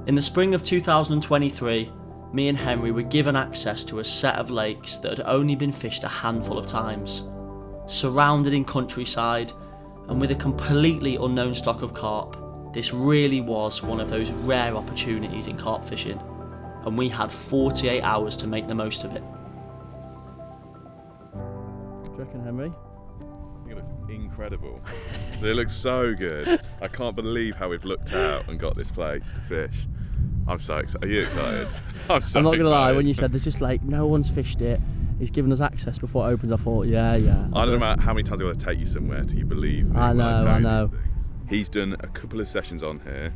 In the spring of 2023, me and Henry were given access to a set of lakes that had only been fished a handful of times. Surrounded in countryside and with a completely unknown stock of carp, this really was one of those rare opportunities in carp fishing, and we had 48 hours to make the most of it. What do you reckon, Henry? I think it looks incredible. It looks so good. I can't believe how we've looked out and got this place to fish. I'm so excited. Are you excited? I'm not gonna lie, when you said there's just like no one's fished it, he's given us access before it opens, I thought, yeah. I don't know how many times I've got to take you somewhere till you believe me. I know. He's done a couple of sessions on here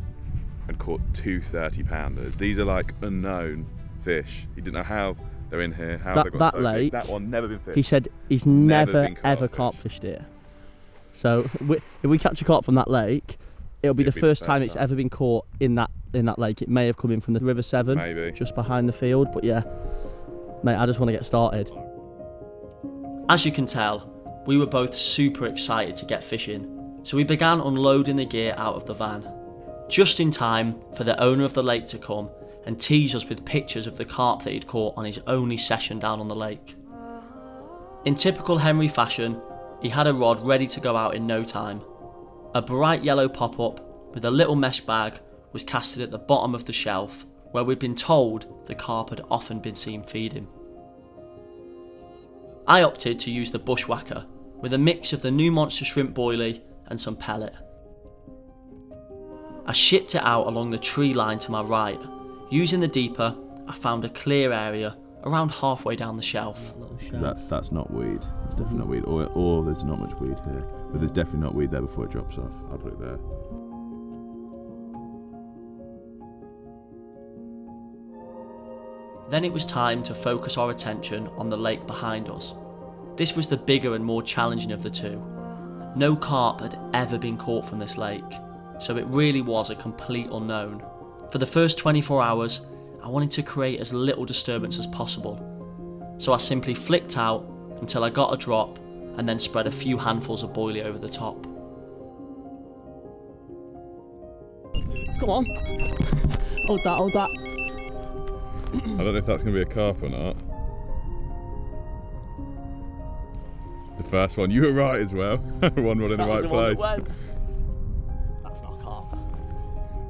and caught 2 30-pounders. These are like unknown fish. He didn't know how they're in here, how they've got so lake, big. That one never been fished. He said he's never ever carp fished it. So if we catch a carp from that lake, it'll be the first time it's ever been caught in that lake. It may have come in from the River Severn, maybe just behind the field, but yeah, mate, I just want to get started. As you can tell, we were both super excited to get fishing, so we began unloading the gear out of the van, just in time for the owner of the lake to come and tease us with pictures of the carp that he'd caught on his only session down on the lake. In typical Henry fashion, he had a rod ready to go out in no time. A bright yellow pop-up with a little mesh bag was casted at the bottom of the shelf, where we'd been told the carp had often been seen feeding. I opted to use the bushwhacker with a mix of the new monster shrimp boilie and some pellet. I shipped it out along the tree line to my right. Using the deeper, I found a clear area around halfway down the shelf. That's not weed. It's definitely not weed. Or there's not much weed here. But there's definitely not weed there before it drops off. I'll put it there. Then it was time to focus our attention on the lake behind us. This was the bigger and more challenging of the two. No carp had ever been caught from this lake, so it really was a complete unknown. For the first 24 hours, I wanted to create as little disturbance as possible. So I simply flicked out until I got a drop and then spread a few handfuls of boilie over the top. Come on. Hold that. I don't know if that's going to be a carp or not. The first one, you were right as well. One rod in the right place. That's not a carp.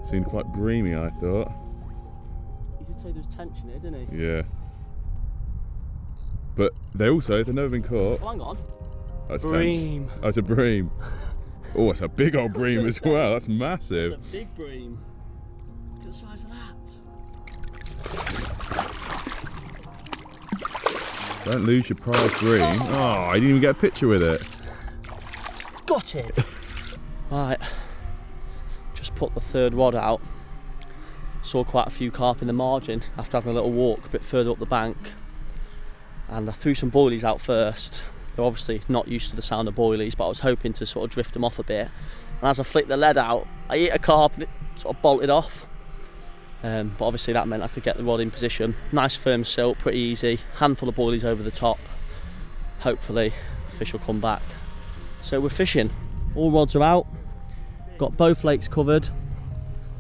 Seemed quite breamy, I thought. He did say there's tension here, didn't he? Yeah. But they've never been caught. Oh, hang on. That's bream. Oh, it's a bream. Oh, it's a big old bream as well. That's massive. It's a big bream. Look at the size of that. Don't lose your prize bream. Oh, I didn't even get a picture with it. Got it. Right. Just put the third rod out. Saw quite a few carp in the margin after having a little walk a bit further up the bank. And I threw some boilies out first. They're obviously not used to the sound of boilies, but I was hoping to sort of drift them off a bit. And as I flicked the lead out, I hit a carp and it sort of bolted off. But obviously that meant I could get the rod in position. Nice firm silt, pretty easy. Handful of boilies over the top. Hopefully the fish will come back. So we're fishing. All rods are out. Got both lakes covered.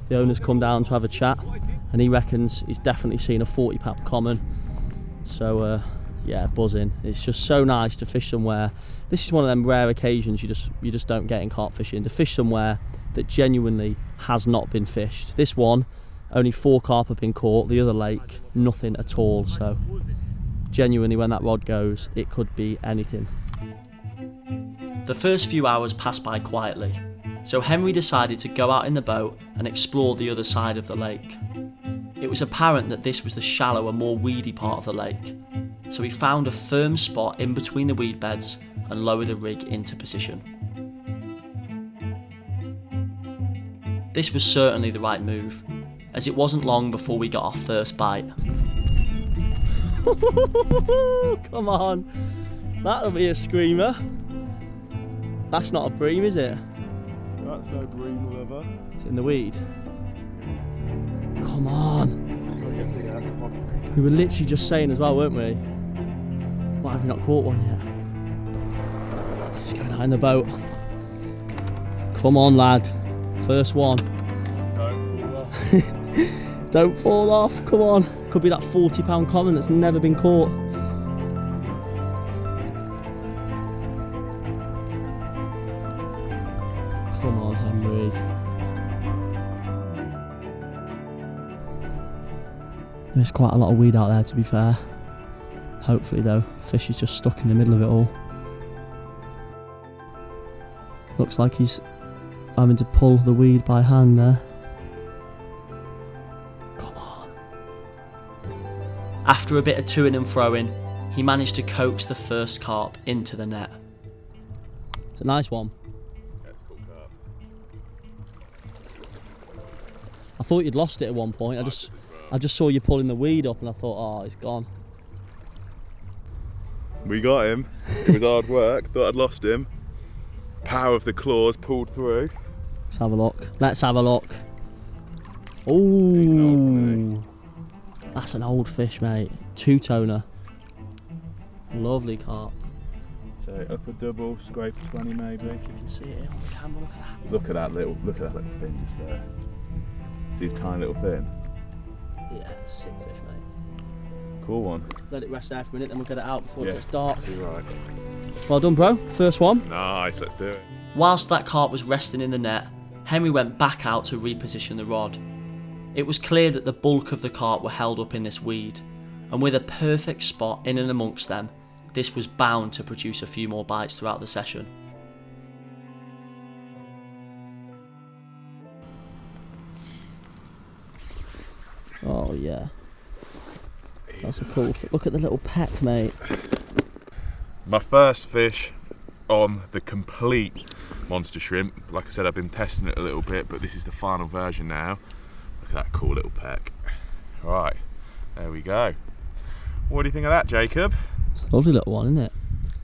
The owner's come down to have a chat and he reckons he's definitely seen a 40-pound common. So yeah, buzzing. It's just so nice to fish somewhere. This is one of them rare occasions you just don't get in carp fishing, to fish somewhere that genuinely has not been fished. This one, only 4 carp have been caught. The other lake, nothing at all. So genuinely, when that rod goes, it could be anything. The first few hours passed by quietly, so Henry decided to go out in the boat and explore the other side of the lake. It was apparent that this was the shallower, more weedy part of the lake, so he found a firm spot in between the weed beds and lowered the rig into position. This was certainly the right move, as it wasn't long before we got our first bite. Come on, that'll be a screamer. That's not a bream, is it? That's no bream, lover. It's in the weed. Come on. We were literally just saying as well, weren't we? Why have we not caught one yet? Just going out in the boat. Come on, lad. First one. Don't fall off, come on. Could be that £40 common that's never been caught. Come on, Henry. There's quite a lot of weed out there, to be fair. Hopefully though, fish is just stuck in the middle of it all. Looks like he's having to pull the weed by hand there. Come on. After a bit of toing and throwing, he managed to coax the first carp into the net. It's a nice one. Yeah, it's a cool carp. I thought you'd lost it at one point. I just saw you pulling the weed up and I thought, oh, it's gone. We got him. It was hard work. Thought I'd lost him. Power of the claws pulled through. Let's have a look. Let's have a look. Ooh, that's an old fish, mate. Two-toner. Lovely carp. So upper double, scrape 20 maybe. If you can see it on the camera, Look at that little fin just there. See his tiny little fin? Yeah, sick fish, mate. Cool one. Let it rest there for a minute, then we'll get it out before it gets dark. You're right. Well done, bro. First one. Nice, let's do it. Whilst that carp was resting in the net, Henry went back out to reposition the rod. It was clear that the bulk of the carp were held up in this weed, and with a perfect spot in and amongst them, this was bound to produce a few more bites throughout the session. Oh yeah. That's a cool. Look at the little peck, mate. My first fish on the complete monster shrimp. Like I said, I've been testing it a little bit, but this is the final version now. Look at that cool little peck. Right, there we go. What do you think of that, Jacob? It's a lovely little one, isn't it?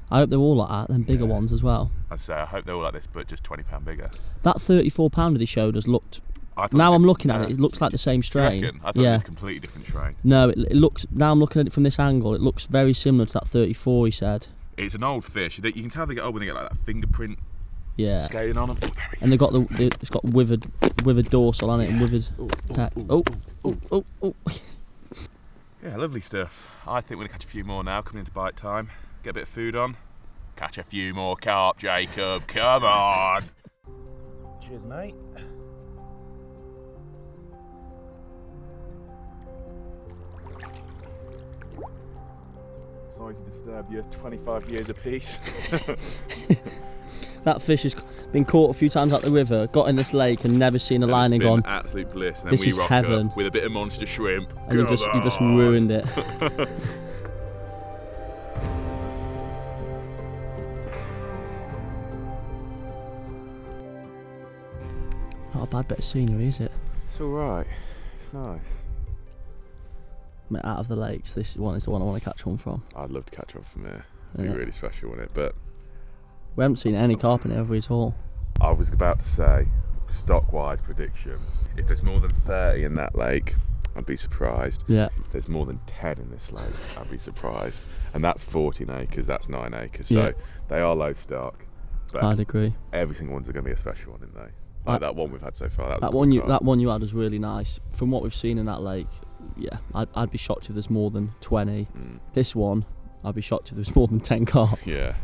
I hope they're all like that, then bigger ones as well. I'd say I hope they're all like this, but just £20 bigger. That 34-pounder they showed us looked. Now I'm looking at it, it looks like the same strain. I thought it was a completely different strain. No, it looks, now I'm looking at it from this angle, it looks very similar to that 34 he said. It's an old fish. You can tell they get old when they get like that fingerprint scaling on them. And they've got it's got withered dorsal on it and withered tack. Oh. Yeah, lovely stuff. I think we're gonna catch a few more now, coming into bite time. Get a bit of food on. Catch a few more carp, Jacob. Come on. Cheers, mate. Sorry to disturb your 25 years apiece. That fish has been caught a few times out the river, got in this lake and never seen a line and gone, absolute bliss. And then this we is rock heaven. up with a bit of monster shrimp. And you just ruined it. Not a bad bit of scenery, is it? It's alright. It's nice. I mean, out of the lakes, this one is the one I want to catch one from. I'd love to catch one from here. It'd be really special, wouldn't it? But we haven't seen any carp in it, have we, at all? I was about to say, stock-wise prediction, if there's more than 30 in that lake, I'd be surprised. Yeah. If there's more than 10 in this lake, I'd be surprised. And that's 14 acres, that's 9 acres. So they are low stock. But I'd agree. Every single one's going to be a special one, isn't they? Like that one we've had so far. That one you had was really nice. From what we've seen in that lake, yeah, I'd be shocked if there's more than 20. This one, I'd be shocked if there's more than 10 carp. Yeah.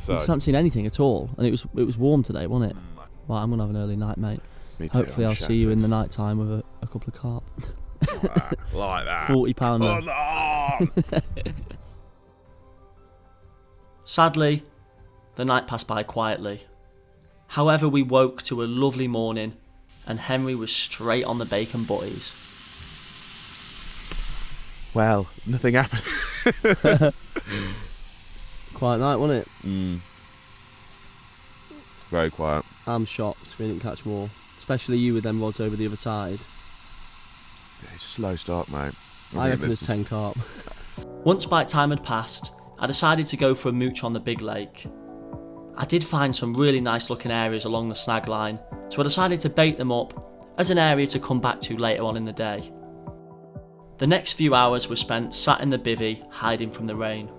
So I haven't seen anything at all, and it was warm today, wasn't it? Right, I'm gonna have an early night, mate. Me too. Hopefully, I'll see you in the night time with a couple of carp. Like that. 40-pounder. Come on! Sadly, the night passed by quietly. However, we woke to a lovely morning, and Henry was straight on the bacon butties. Well, nothing happened. Quiet night, wasn't it? Very quiet. I'm shocked we didn't catch more, especially you with them rods over the other side. Yeah, it's a slow start, mate. I reckon there's 10 carp. Once bite time had passed, I decided to go for a mooch on the big lake. I did find some really nice looking areas along the snag line, so I decided to bait them up as an area to come back to later on in the day. The next few hours were spent sat in the bivvy, hiding from the rain.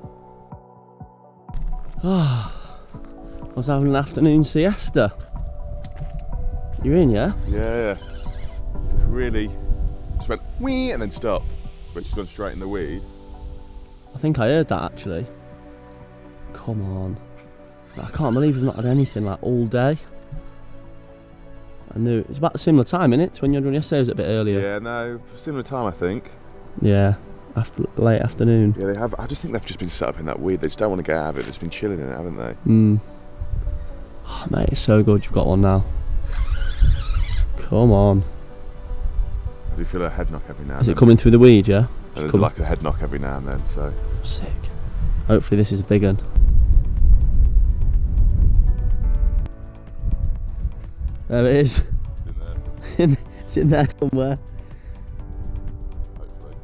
I was having an afternoon siesta. You're in, yeah? Yeah. Just really spent wee, and then stop. But she's gone straight in the weed. I think I heard that actually. Come on. I can't believe we've not had anything like all day. I knew it's about a similar time, innit? To when you had one yesterday, or was it a bit earlier? Yeah, no, similar time I think. Yeah, late afternoon. Yeah, they have. I just think they've just been set up in that weed. They just don't want to get out of it. They've just been chilling in it, haven't they? Oh, mate, it's so good you've got one now. Come on. I do feel a head knock every now and Is then. it coming through the weed, yeah? There's like a head knock every now and then, so. Sick. Hopefully this is a big one. There it is. It's in there. It's in there somewhere. Hopefully.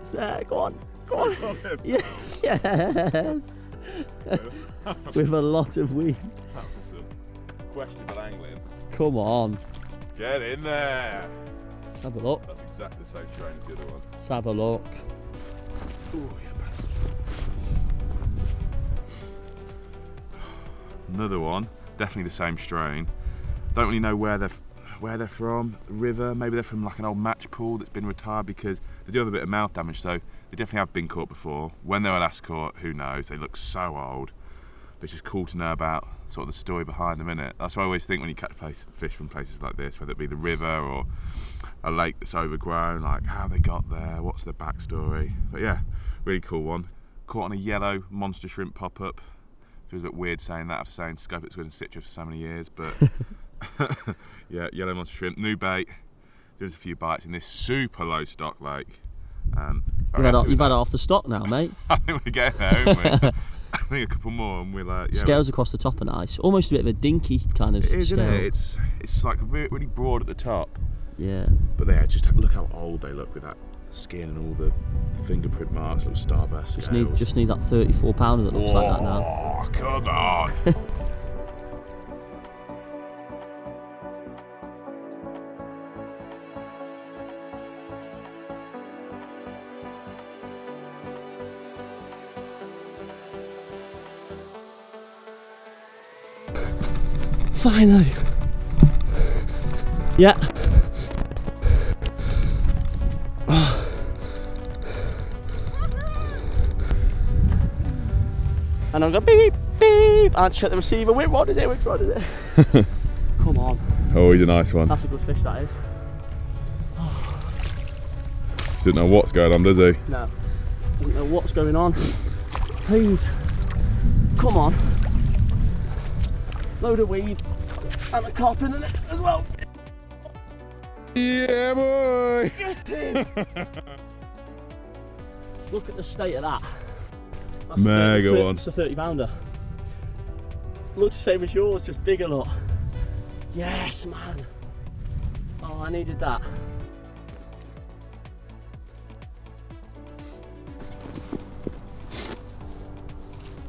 It's there, go on. Go on. Yeah. Yes. With a lot of weed. That was some questionable angling. Come on. Get in there. Let's have a look. That's exactly the same strain as the other one. Let's have a look. Ooh, yeah, bastard. Another one, definitely the same strain. Don't really know where they're from. The river, maybe they're from like an old match pool that's been retired, because they do have a bit of mouth damage, so they definitely have been caught before. When they were last caught, who knows? They look so old. But it's just cool to know about sort of the story behind them, innit? That's what I always think when you catch fish from places like this, whether it be the river or a lake that's overgrown, like how they got there, what's their backstory. But yeah, really cool one. Caught on a yellow monster shrimp pop-up. Feels a bit weird saying that after saying scope it's been in situ for so many years, but yeah, yellow monster shrimp, new bait. There's a few bites in this super low stock lake. You've had it off the stock now, mate. I think we're getting there, aren't we? I think a couple more and we're like, yeah. Scales across the top are nice. Almost a bit of a dinky kind of It is, scale. isn't it? It's like really broad at the top. Yeah. But they just look how old they look with that skin and all the fingerprint marks, little starburst scales. Just need that 34 pounder that looks like that now. Oh, come on! Finally. Yeah. And I'm going beep beep and check the receiver. Which one is it? Which one is it? Come on. Oh, he's a nice one. That's a good fish, that is. Doesn't know what's going on, does he? No. Doesn't know what's going on. Please. Come on. Load of weed. And a carp in it as well. Yeah, boy! Get in. Look at the state of that. That's Mega one. It's a 30 pounder. Looks the same as yours, just bigger, look. Yes, man. Oh, I needed that.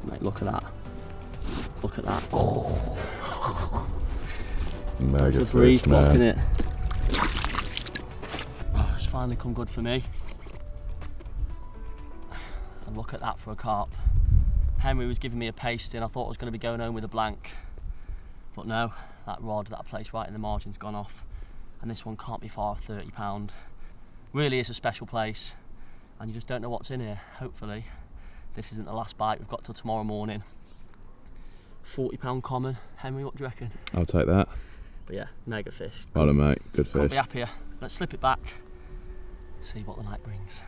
Mate, look at that. Look at that. Oh. Mega It's a fish, breeze block, man. innit? Oh, it's finally come good for me. And look at that for a carp. Henry was giving me a pasting. I thought I was going to be going home with a blank. But no, that rod that I placed right in the margin's gone off. And this one can't be far off 30 pound. Really is a special place. And you just don't know what's in here. Hopefully, this isn't the last bite. We've got till tomorrow morning. 40 pound common. Henry, what do you reckon? I'll take that. But yeah, mega fish. Well done, mate. Good Couldn't fish. be happier. Let's slip it back. See what the night brings.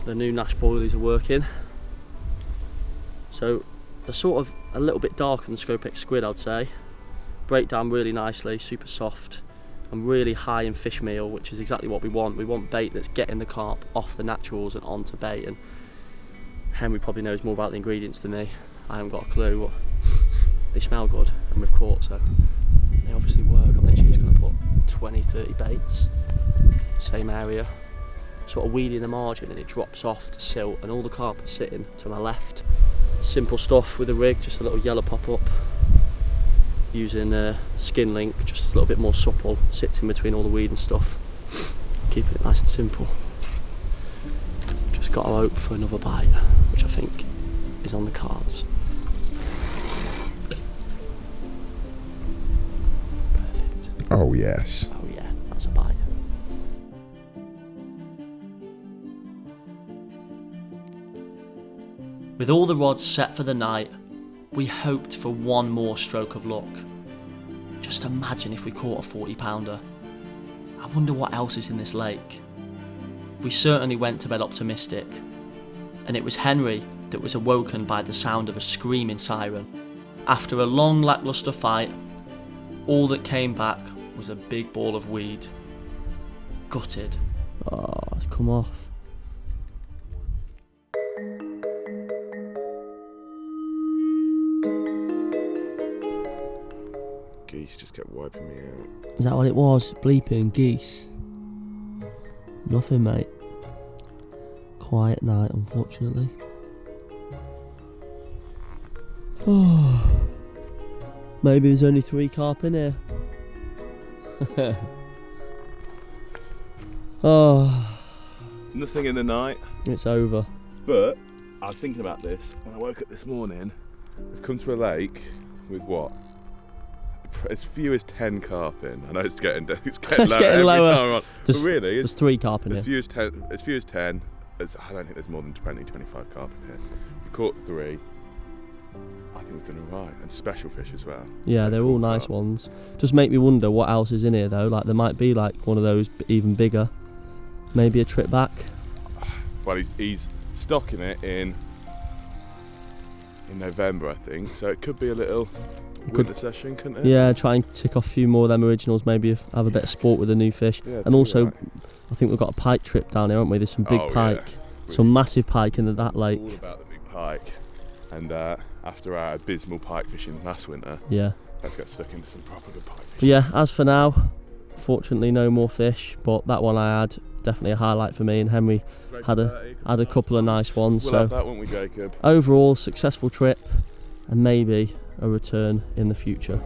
The new Nash boilies are working. So they're sort of a little bit darker than Scopex squid, I'd say. Break down really nicely, super soft, and really high in fish meal, which is exactly what we want. We want bait that's getting the carp off the naturals and onto bait. And Henry probably knows more about the ingredients than me. I haven't got a clue, but they smell good and we've caught, so they obviously work. I'm literally just going to put 20, 30 baits, same area, sort of weedy in the margin, and it drops off to silt, and all the carp are sitting to my left. Simple stuff with the rig, just a little yellow pop-up using a skin link, just a little bit more supple, sits in between all the weed and stuff. Keeping it nice and simple. Just got to hope for another bite, which I think is on the cards. Perfect. Oh yes. Oh yeah, that's a bite. With all the rods set for the night, we hoped for one more stroke of luck. Just imagine if we caught a 40 pounder. I wonder what else is in this lake. We certainly went to bed optimistic, and it was Henry that was awoken by the sound of a screaming siren. After a long lacklustre fight, all that came back was a big ball of weed. Gutted. Oh, it's come off. Geese just kept wiping me out. Is that what it was? Bleeping geese? Nothing, mate. Quiet night, unfortunately. Oh, maybe there's only 3 carp in here. Oh, Nothing in the night. it's over. But I was thinking about this when I woke up this morning. We've come to a lake with what? As few as 10 carp in. I know it's getting lower getting every lower. time I'm on. But There's- really, There's 3 carp in as here. few as 10. As few as 10. I don't think there's more than 20, 25 carp in here. We've caught 3. I think we've done alright, and special fish as well. Yeah, they're all nice ones. Just make me wonder what else is in here though. Like there might be like one of those even bigger. Maybe a trip back. Well, he's stocking it in November, I think. So it could be a little winter session, couldn't it? Yeah, try and tick off a few more of them originals. Maybe have a bit of sport with the new fish. Yeah, And also, right. I think we've got a pike trip down here, haven't we? There's some big Oh, pike, yeah. some massive pike in that lake. All about the big pike. And after our abysmal pike fishing last winter, Yeah. let's get stuck into some proper good pike fishing. But yeah, as for now, fortunately no more fish. But that one I had, definitely a highlight for me. And Henry had a couple of nice ones. We'll So have that, won't we, Jacob? overall, successful trip, and maybe a return in the future.